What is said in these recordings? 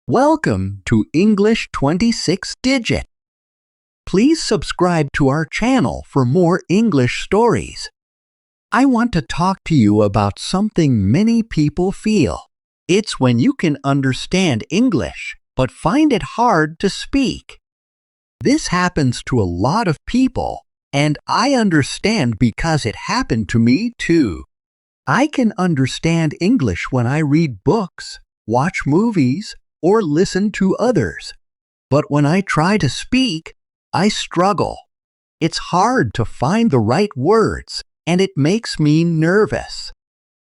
Welcome to English 26 Digit. Please subscribe to our channel for more English stories. I want to talk to you about something many people feel. It's when you can understand English, but find it hard to speak. This happens to a lot of people, and I understand because it happened to me too. I can understand English when I read books, watch movies, or listen to others. But when I try to speak, I struggle. It's hard to find the right words, and it makes me nervous.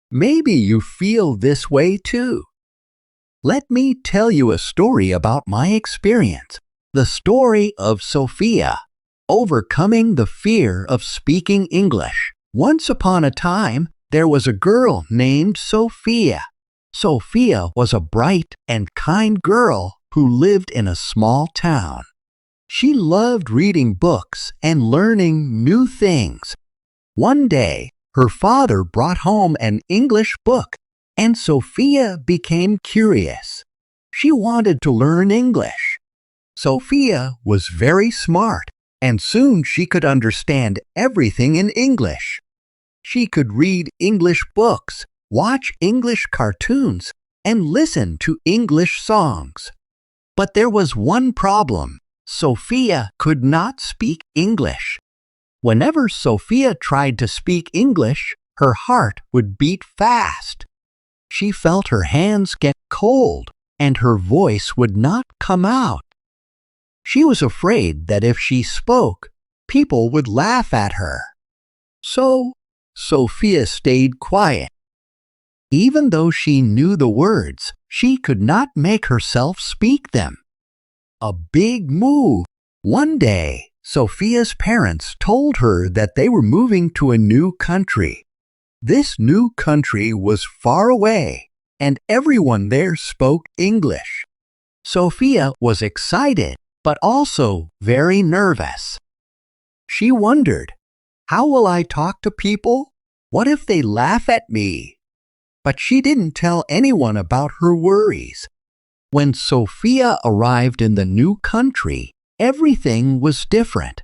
Maybe you feel this way too. Let me tell you a story about my experience. The story of Sophia, overcoming the fear of speaking English. Once upon a time, there was a girl named Sophia. Sophia was a bright and kind girl who lived in a small town. She loved reading books and learning new things. One day, her father brought home an English book, and Sophia became curious. She wanted to learn English. Sophia was very smart, and soon she could understand everything in English. She could read English books, watch English cartoons, and listen to English songs. But there was one problem. Sophia could not speak English. Whenever Sophia tried to speak English, her heart would beat fast. She felt her hands get cold, and her voice would not come out. She was afraid that if she spoke, people would laugh at her. So, Sophia stayed quiet. Even though she knew the words, she could not make herself speak them. A big move. One day, Sophia's parents told her that they were moving to a new country. This new country was far away, and everyone there spoke English. Sophia was excited, but also very nervous. She wondered, how will I talk to people? What if they laugh at me? But she didn't tell anyone about her worries. When Sophia arrived in the new country, everything was different.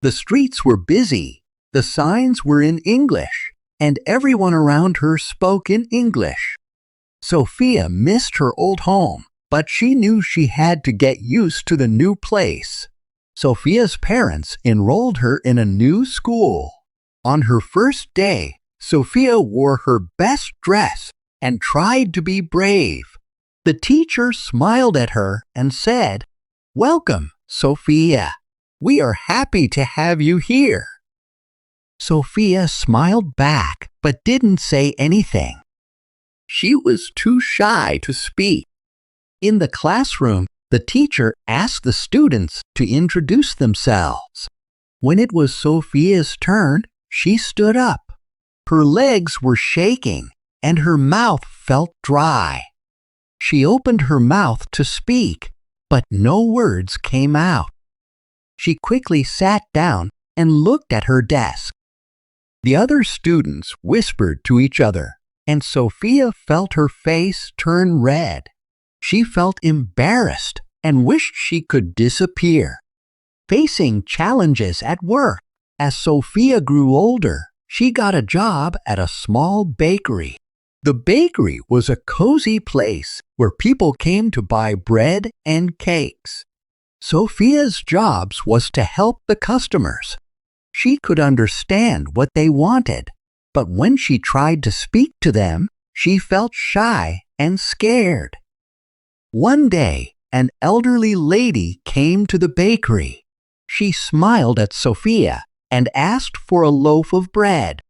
The streets were busy, the signs were in English, and everyone around her spoke in English. Sophia missed her old home, but she knew she had to get used to the new place. Sophia's parents enrolled her in a new school. On her first day, Sophia wore her best dress and tried to be brave. The teacher smiled at her and said, "Welcome, Sophia. We are happy to have you here." Sophia smiled back but didn't say anything. She was too shy to speak. In the classroom, the teacher asked the students to introduce themselves. When it was Sophia's turn, she stood up. Her legs were shaking, and her mouth felt dry. She opened her mouth to speak, but no words came out. She quickly sat down and looked at her desk. The other students whispered to each other, and Sophia felt her face turn red. She felt embarrassed and wished she could disappear. Facing challenges at work, as Sophia grew older, she got a job at a small bakery. The bakery was a cozy place where people came to buy bread and cakes. Sophia's job was to help the customers. She could understand what they wanted, but when she tried to speak to them, she felt shy and scared. One day, an elderly lady came to the bakery. She smiled at Sophia and asked for a loaf of bread.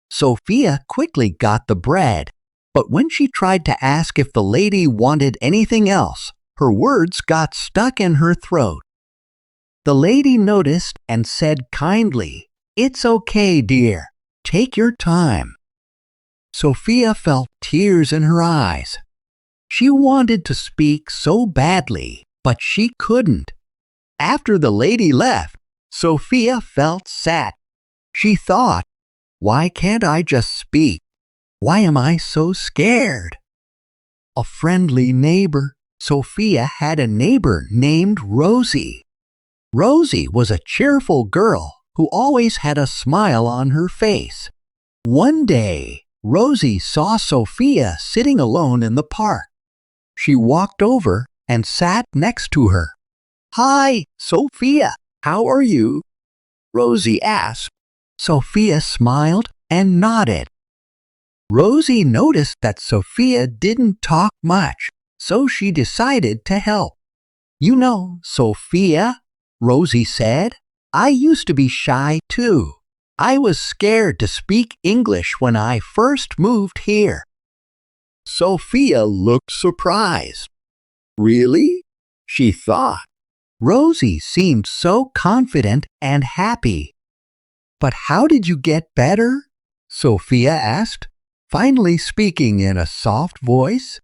Sophia quickly got the bread, but when she tried to ask if the lady wanted anything else, her words got stuck in her throat. The lady noticed and said kindly, "It's okay, dear. Take your time." Sophia felt tears in her eyes. She wanted to speak so badly, but she couldn't. After the lady left, Sophia felt sad. She thought, why can't I just speak? Why am I so scared? A friendly neighbor Sophia had a neighbor named Rosie. Rosie was a cheerful girl who always had a smile on her face. One day, Rosie saw Sophia sitting alone in the park. She walked over and sat next to her. "Hi, Sophia, how are you?" Rosie asked. Sophia smiled and nodded. Rosie noticed that Sophia didn't talk much, so she decided to help. "You know, Sophia," Rosie said, "I used to be shy too. I was scared to speak English when I first moved here." Sophia looked surprised. "Really?" she thought. Rosie seemed so confident and happy. "But how did you get better?" Sophia asked, finally speaking in a soft voice.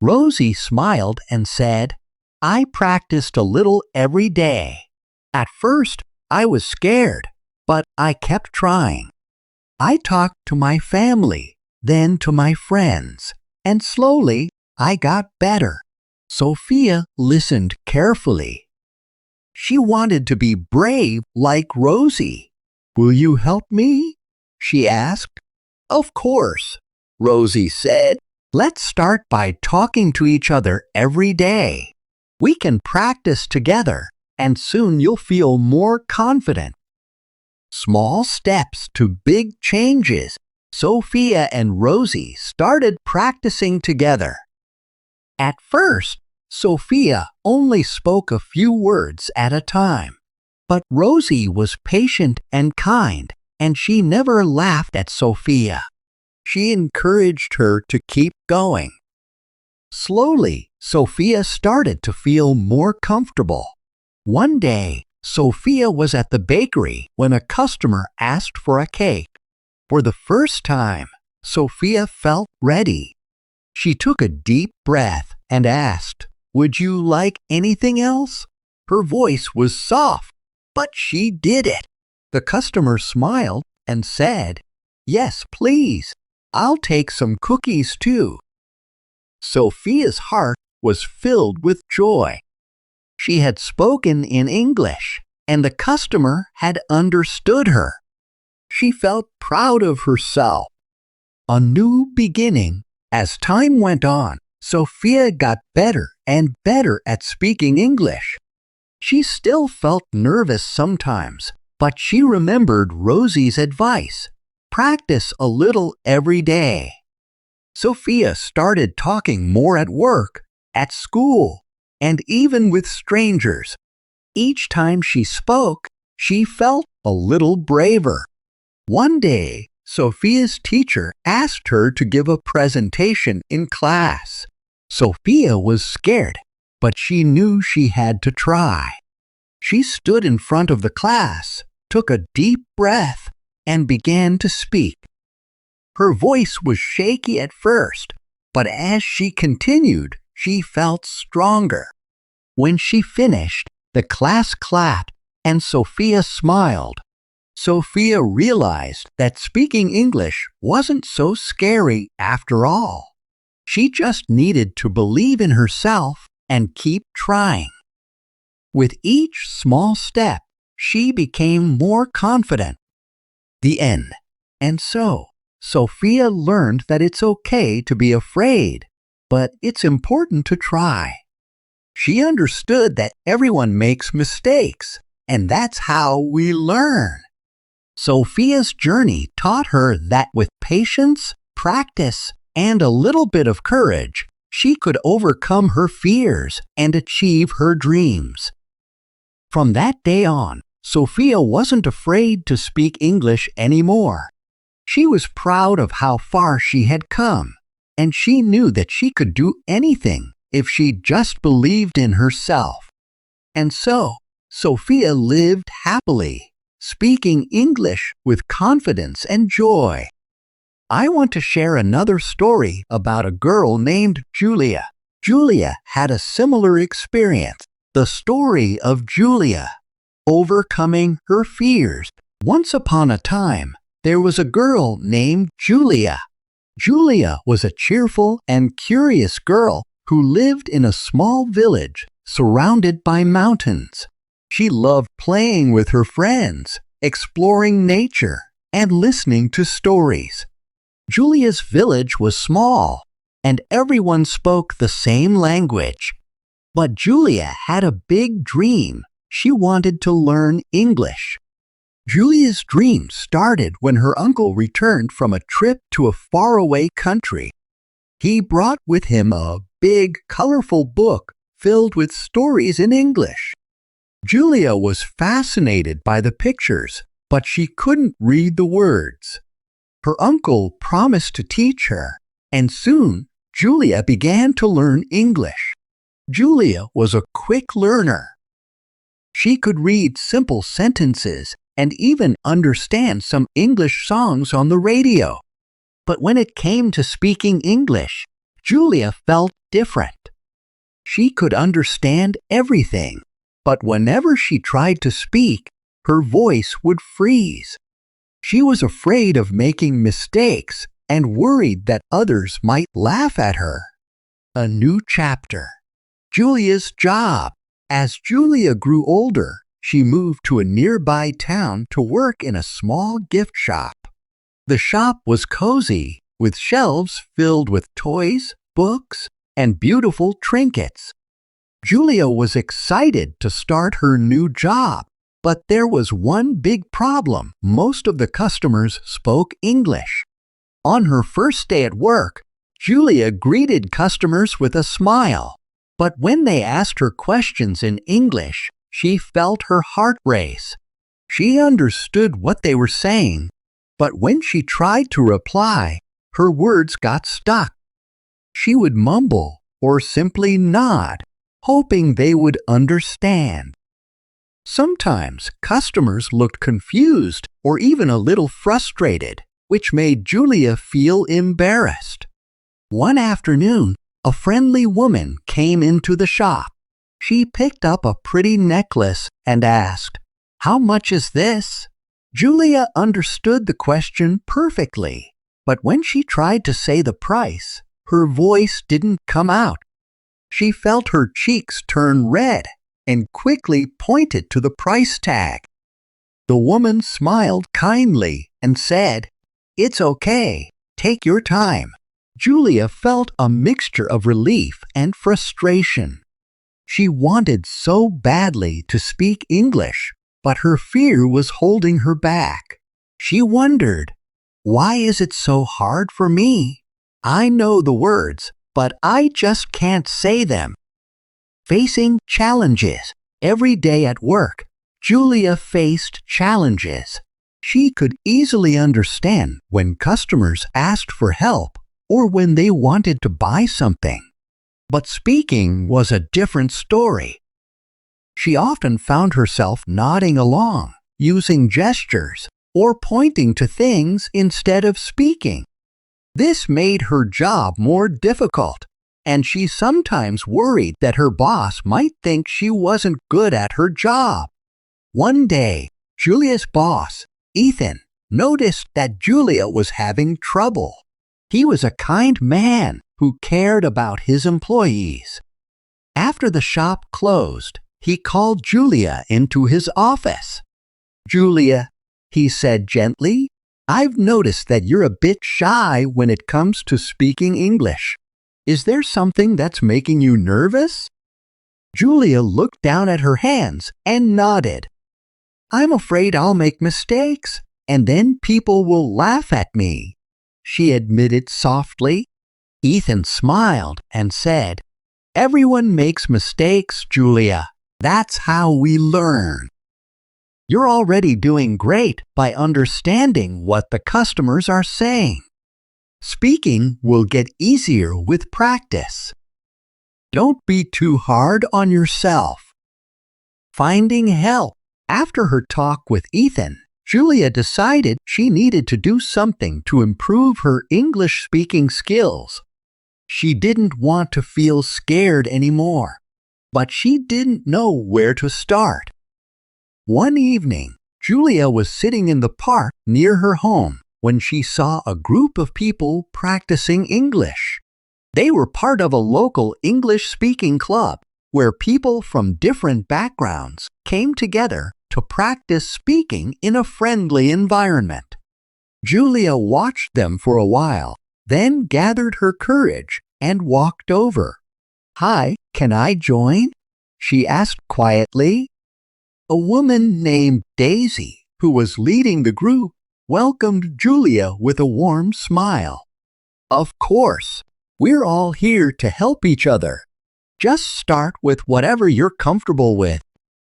Rosie smiled and said, "I practiced a little every day. At first, I was scared, but I kept trying. I talked to my family, then to my friends, and slowly I got better." Sophia listened carefully. She wanted to be brave like Rosie. "Will you help me?" she asked. "Of course," Rosie said. "Let's start by talking to each other every day. We can practice together, and soon you'll feel more confident." Small steps to big changes. Sophia and Rosie started practicing together. At first, Sophia only spoke a few words at a time. But Rosie was patient and kind, and she never laughed at Sophia. She encouraged her to keep going. Slowly, Sophia started to feel more comfortable. One day, Sophia was at the bakery when a customer asked for a cake. For the first time, Sophia felt ready. She took a deep breath and asked, "Would you like anything else?" Her voice was soft, but she did it. The customer smiled and said, "Yes, please. I'll take some cookies too." Sophia's heart was filled with joy. She had spoken in English, and the customer had understood her. She felt proud of herself. A new beginning. As time went on, Sophia got better and better at speaking English. She still felt nervous sometimes, but she remembered Rosie's advice. Practice a little every day. Sophia started talking more at work, at school, and even with strangers. Each time she spoke, she felt a little braver. One day, Sophia's teacher asked her to give a presentation in class. Sophia was scared, but she knew she had to try. She stood in front of the class, took a deep breath, and began to speak. Her voice was shaky at first, but as she continued, she felt stronger. When she finished, the class clapped and Sophia smiled. Sophia realized that speaking English wasn't so scary after all. She just needed to believe in herself and keep trying. With each small step, she became more confident. The end. And so, Sophia learned that it's okay to be afraid, but it's important to try. She understood that everyone makes mistakes, and that's how we learn. Sophia's journey taught her that with patience, practice, and a little bit of courage, she could overcome her fears and achieve her dreams. From that day on, Sophia wasn't afraid to speak English anymore. She was proud of how far she had come, and she knew that she could do anything if she just believed in herself. And so, Sophia lived happily, speaking English with confidence and joy. I want to share another story about a girl named Julia. Julia had a similar experience. The story of Julia, overcoming her fears. Once upon a time, there was a girl named Julia. Julia was a cheerful and curious girl who lived in a small village surrounded by mountains. She loved playing with her friends, exploring nature, and listening to stories. Julia's village was small, and everyone spoke the same language. But Julia had a big dream. She wanted to learn English. Julia's dream started when her uncle returned from a trip to a faraway country. He brought with him a big, colorful book filled with stories in English. Julia was fascinated by the pictures, but she couldn't read the words. Her uncle promised to teach her, and soon Julia began to learn English. Julia was a quick learner. She could read simple sentences and even understand some English songs on the radio. But when it came to speaking English, Julia felt different. She could understand everything, but whenever she tried to speak, her voice would freeze. She was afraid of making mistakes and worried that others might laugh at her. A new chapter. Julia's job. As Julia grew older, she moved to a nearby town to work in a small gift shop. The shop was cozy, with shelves filled with toys, books, and beautiful trinkets. Julia was excited to start her new job, but there was one big problem. Most of the customers spoke English. On her first day at work, Julia greeted customers with a smile. But when they asked her questions in English, she felt her heart race. She understood what they were saying, but when she tried to reply, her words got stuck. She would mumble or simply nod, hoping they would understand. Sometimes customers looked confused or even a little frustrated, which made Julia feel embarrassed. One afternoon, a friendly woman came into the shop. She picked up a pretty necklace and asked, "How much is this?" Julia understood the question perfectly, but when she tried to say the price, her voice didn't come out. She felt her cheeks turn red and quickly pointed to the price tag. The woman smiled kindly and said, "It's okay. Take your time." Julia felt a mixture of relief and frustration. She wanted so badly to speak English, but her fear was holding her back. She wondered, why is it so hard for me? I know the words, but I just can't say them. Facing challenges. Every day at work, Julia faced challenges. She could easily understand when customers asked for help or when they wanted to buy something. But speaking was a different story. She often found herself nodding along, using gestures, or pointing to things instead of speaking. This made her job more difficult, and she sometimes worried that her boss might think she wasn't good at her job. One day, Julia's boss, Ethan, noticed that Julia was having trouble. He was a kind man who cared about his employees. After the shop closed, he called Julia into his office. "Julia," he said gently, "I've noticed that you're a bit shy when it comes to speaking English. Is there something that's making you nervous?" Julia looked down at her hands and nodded. "I'm afraid I'll make mistakes, and then people will laugh at me," she admitted softly. Ethan smiled and said, "Everyone makes mistakes, Julia. That's how we learn. You're already doing great by understanding what the customers are saying. Speaking will get easier with practice. Don't be too hard on yourself." Finding help. After her talk with Ethan, Julia decided she needed to do something to improve her English-speaking skills. She didn't want to feel scared anymore, but she didn't know where to start. One evening, Julia was sitting in the park near her home when she saw a group of people practicing English. They were part of a local English-speaking club where people from different backgrounds came together to practice speaking in a friendly environment. Julia watched them for a while, then gathered her courage and walked over. "Hi, can I join?" she asked quietly. A woman named Daisy, who was leading the group, welcomed Julia with a warm smile. "Of course, we're all here to help each other. Just start with whatever you're comfortable with,"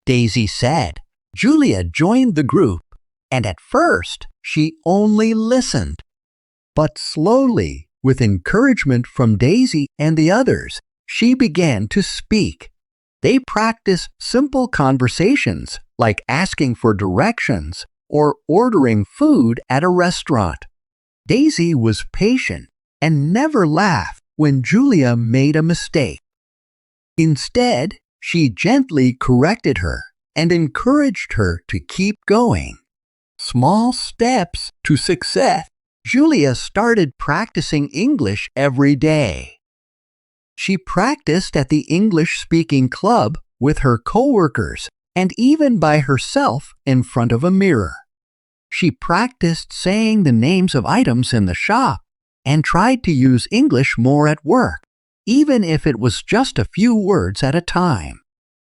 Daisy said. Julia joined the group, and at first she only listened. But slowly, with encouragement from Daisy and the others, she began to speak. They practiced simple conversations like asking for directions or ordering food at a restaurant. Daisy was patient and never laughed when Julia made a mistake. Instead, she gently corrected her and encouraged her to keep going. Small steps to success. Julia started practicing English every day. She practiced at the English-speaking club with her coworkers and even by herself in front of a mirror. She practiced saying the names of items in the shop and tried to use English more at work, even if it was just a few words at a time.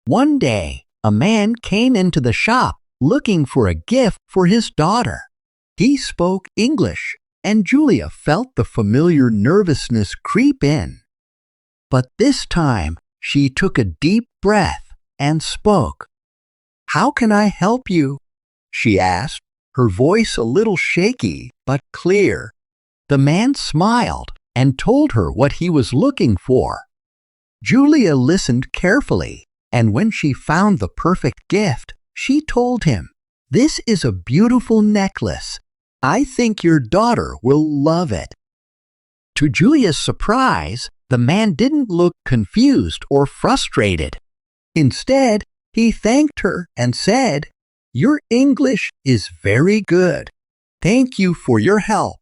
One day, a man came into the shop looking for a gift for his daughter. He spoke English, and Julia felt the familiar nervousness creep in. But this time, she took a deep breath and spoke. "How can I help you?" she asked, her voice a little shaky but clear. The man smiled and told her what he was looking for. Julia listened carefully, and when she found the perfect gift, she told him, "This is a beautiful necklace. I think your daughter will love it." To Julia's surprise, the man didn't look confused or frustrated. Instead, he thanked her and said, "Your English is very good. Thank you for your help."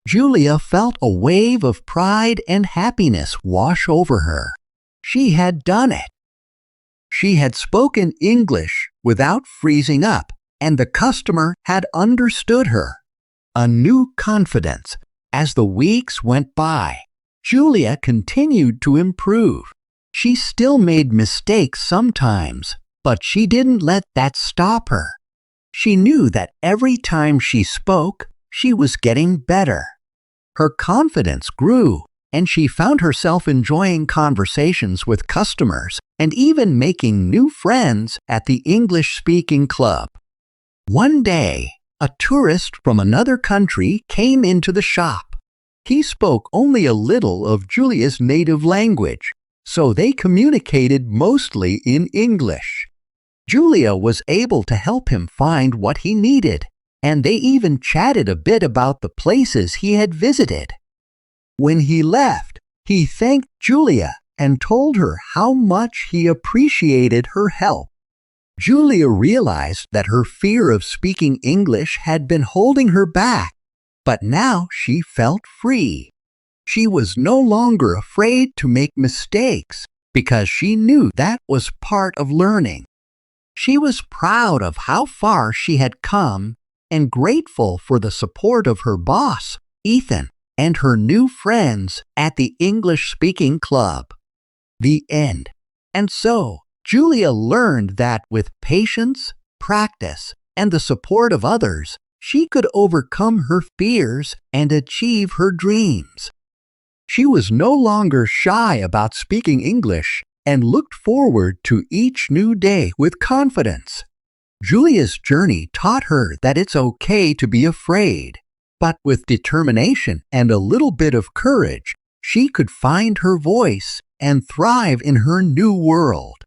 Julia felt a wave of pride and happiness wash over her. She had done it. She had spoken English without freezing up, and the customer had understood her. A new confidence. As the weeks went by, Julia continued to improve. She still made mistakes sometimes, but she didn't let that stop her. She knew that every time she spoke, she was getting better. Her confidence grew, and she found herself enjoying conversations with customers and even making new friends at the English-speaking club. One day, a tourist from another country came into the shop. He spoke only a little of Julia's native language, so they communicated mostly in English. Julia was able to help him find what he needed, and they even chatted a bit about the places he had visited. When he left, he thanked Julia and told her how much he appreciated her help. Julia realized that her fear of speaking English had been holding her back, but now she felt free. She was no longer afraid to make mistakes because she knew that was part of learning. She was proud of how far she had come and grateful for the support of her boss, Ethan, and her new friends at the English-speaking club. The end. And so, Julia learned that with patience, practice, and the support of others, she could overcome her fears and achieve her dreams. She was no longer shy about speaking English and looked forward to each new day with confidence. Julia's journey taught her that it's okay to be afraid, but with determination and a little bit of courage, she could find her voice and thrive in her new world.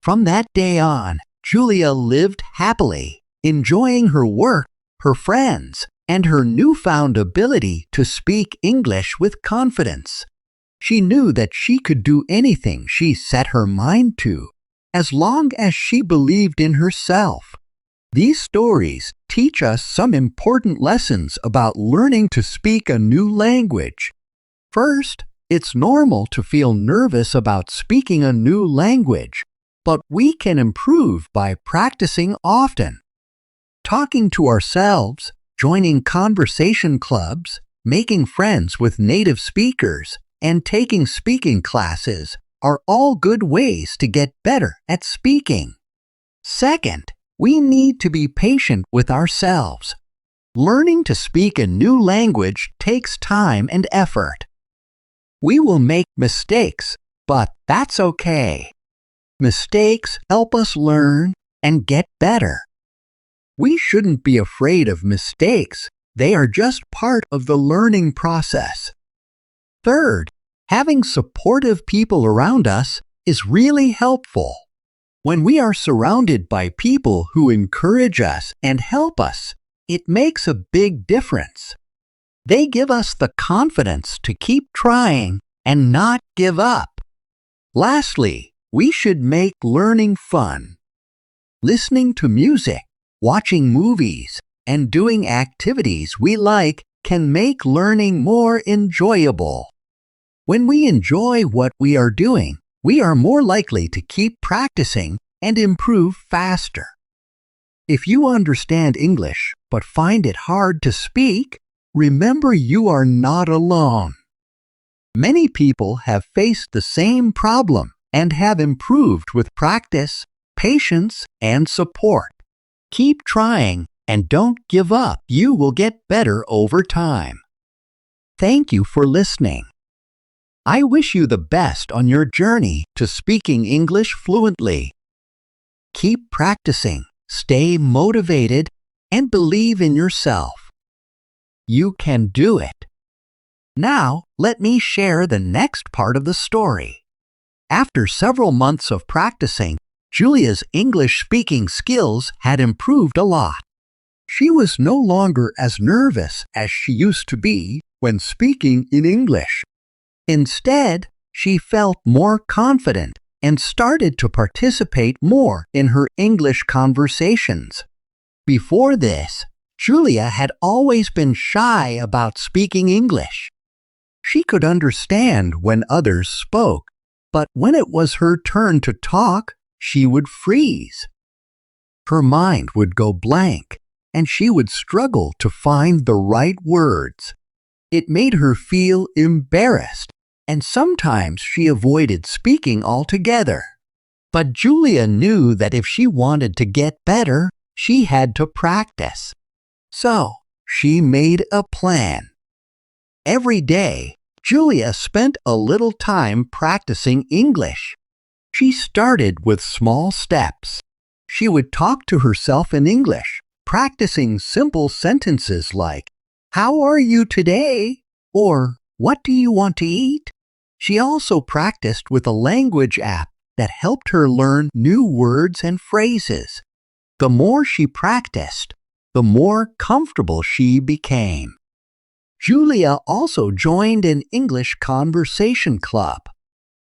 From that day on, Julia lived happily, enjoying her work, her friends, and her newfound ability to speak English with confidence. She knew that she could do anything she set her mind to, as long as she believed in herself. These stories teach us some important lessons about learning to speak a new language. First, It's normal to feel nervous about speaking a new language, but we can improve by practicing often. Talking to ourselves, joining conversation clubs, making friends with native speakers, and taking speaking classes are all good ways to get better at speaking. Second, we need to be patient with ourselves. Learning to speak a new language takes time and effort. We will make mistakes, but that's okay. Mistakes help us learn and get better. We shouldn't be afraid of mistakes. They are just part of the learning process. Third, having supportive people around us is really helpful. When we are surrounded by people who encourage us and help us, it makes a big difference. They give us the confidence to keep trying and not give up. Lastly, we should make learning fun. Listening to music, watching movies, and doing activities we like can make learning more enjoyable. When we enjoy what we are doing, we are more likely to keep practicing and improve faster. If you understand English but find it hard to speak, remember you are not alone. Many people have faced the same problem and have improved with practice, patience, and support. Keep trying and don't give up. You will get better over time. Thank you for listening. I wish you the best on your journey to speaking English fluently. Keep practicing, stay motivated, and believe in yourself. You can do it. Now, let me share the next part of the story. After several months of practicing, Julia's English speaking skills had improved a lot. She was no longer as nervous as she used to be when speaking in English. Instead, she felt more confident and started to participate more in her English conversations. Before this, Julia had always been shy about speaking English. She could understand when others spoke, but when it was her turn to talk, she would freeze. Her mind would go blank, and she would struggle to find the right words. It made her feel embarrassed, and sometimes she avoided speaking altogether. But Julia knew that if she wanted to get better, she had to practice. So, she made a plan. Every day, Julia spent a little time practicing English. She started with small steps. She would talk to herself in English, practicing simple sentences like, "How are you today?" or "What do you want to eat?" She also practiced with a language app that helped her learn new words and phrases. The more she practiced, the more comfortable she became. Julia also joined an English conversation club.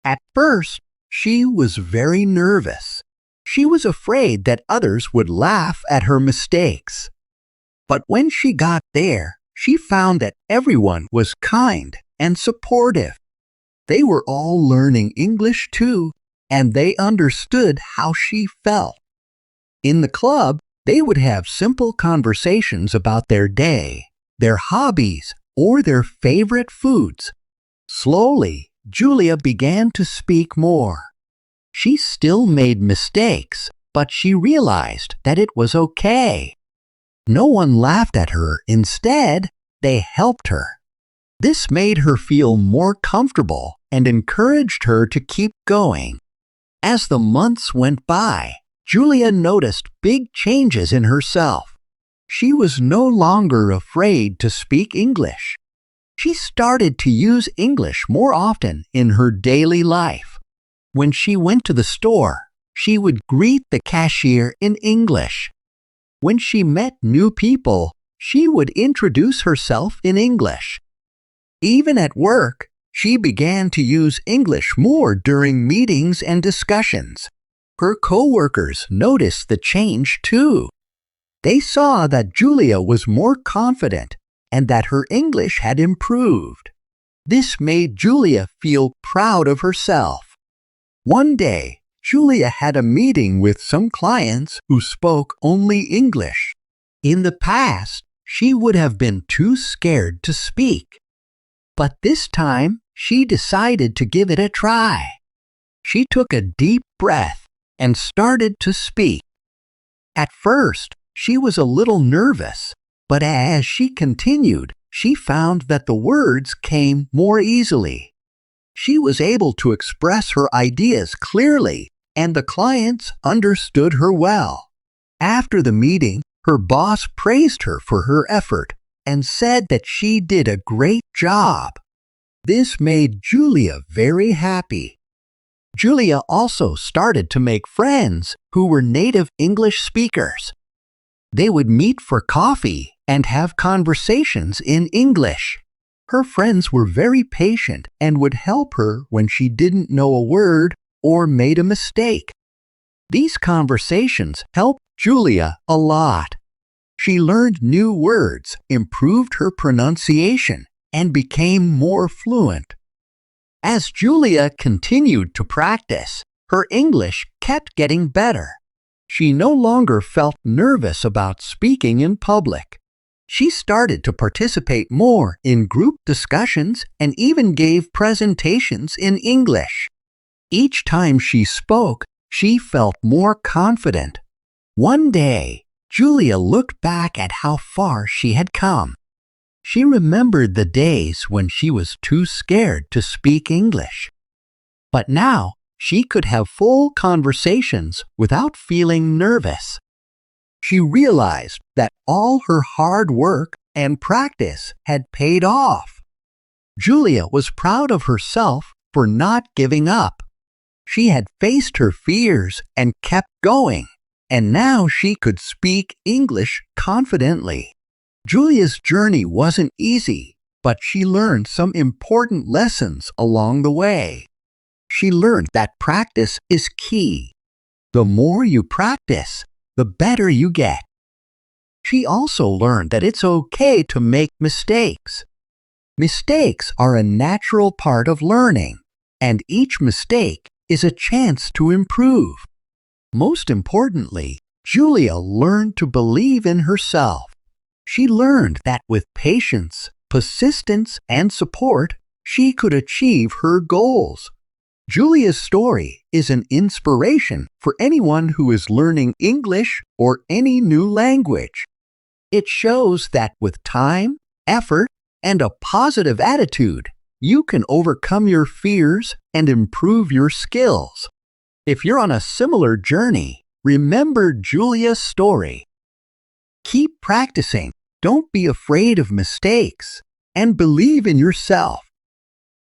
At first, she was very nervous. She was afraid that others would laugh at her mistakes. But when she got there, she found that everyone was kind and supportive. They were all learning English too, and they understood how she felt. In the club, they would have simple conversations about their day, their hobbies, or their favorite foods. Slowly, Julia began to speak more. She still made mistakes, but she realized that it was okay. No one laughed at her. Instead, they helped her. This made her feel more comfortable and encouraged her to keep going. As the months went by, Julia noticed big changes in herself. She was no longer afraid to speak English. She started to use English more often in her daily life. When she went to the store, she would greet the cashier in English. When she met new people, she would introduce herself in English. Even at work, she began to use English more during meetings and discussions. Her coworkers noticed the change too. They saw that Julia was more confident and that her English had improved. This made Julia feel proud of herself. One day, Julia had a meeting with some clients who spoke only English. In the past, she would have been too scared to speak. But this time, she decided to give it a try. She took a deep breath and started to speak. At first, she was a little nervous, but as she continued, she found that the words came more easily. She was able to express her ideas clearly, and the clients understood her well. After the meeting, her boss praised her for her effort and said that she did a great job. This made Julia very happy. Julia also started to make friends who were native English speakers. They would meet for coffee and have conversations in English. Her friends were very patient and would help her when she didn't know a word or made a mistake. These conversations helped Julia a lot. She learned new words, improved her pronunciation, and became more fluent. As Julia continued to practice, her English kept getting better. She no longer felt nervous about speaking in public. She started to participate more in group discussions and even gave presentations in English. Each time she spoke, she felt more confident. One day, Julia looked back at how far she had come. She remembered the days when she was too scared to speak English. But now, she could have full conversations without feeling nervous. She realized that all her hard work and practice had paid off. Julia was proud of herself for not giving up. She had faced her fears and kept going, and now she could speak English confidently. Julia's journey wasn't easy, but she learned some important lessons along the way. She learned that practice is key. The more you practice, the better you get. She also learned that it's okay to make mistakes. Mistakes are a natural part of learning, and each mistake is a chance to improve. Most importantly, Julia learned to believe in herself. She learned that with patience, persistence, and support, she could achieve her goals. Julia's story is an inspiration for anyone who is learning English or any new language. It shows that with time, effort, and a positive attitude, you can overcome your fears and improve your skills. If you're on a similar journey, remember Julia's story. Keep practicing, don't be afraid of mistakes, and believe in yourself.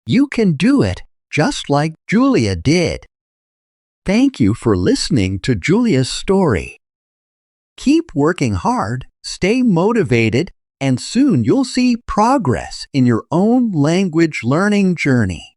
You can do it just like Julia did. Thank you for listening to Julia's story. Keep working hard, stay motivated, and soon you'll see progress in your own language learning journey.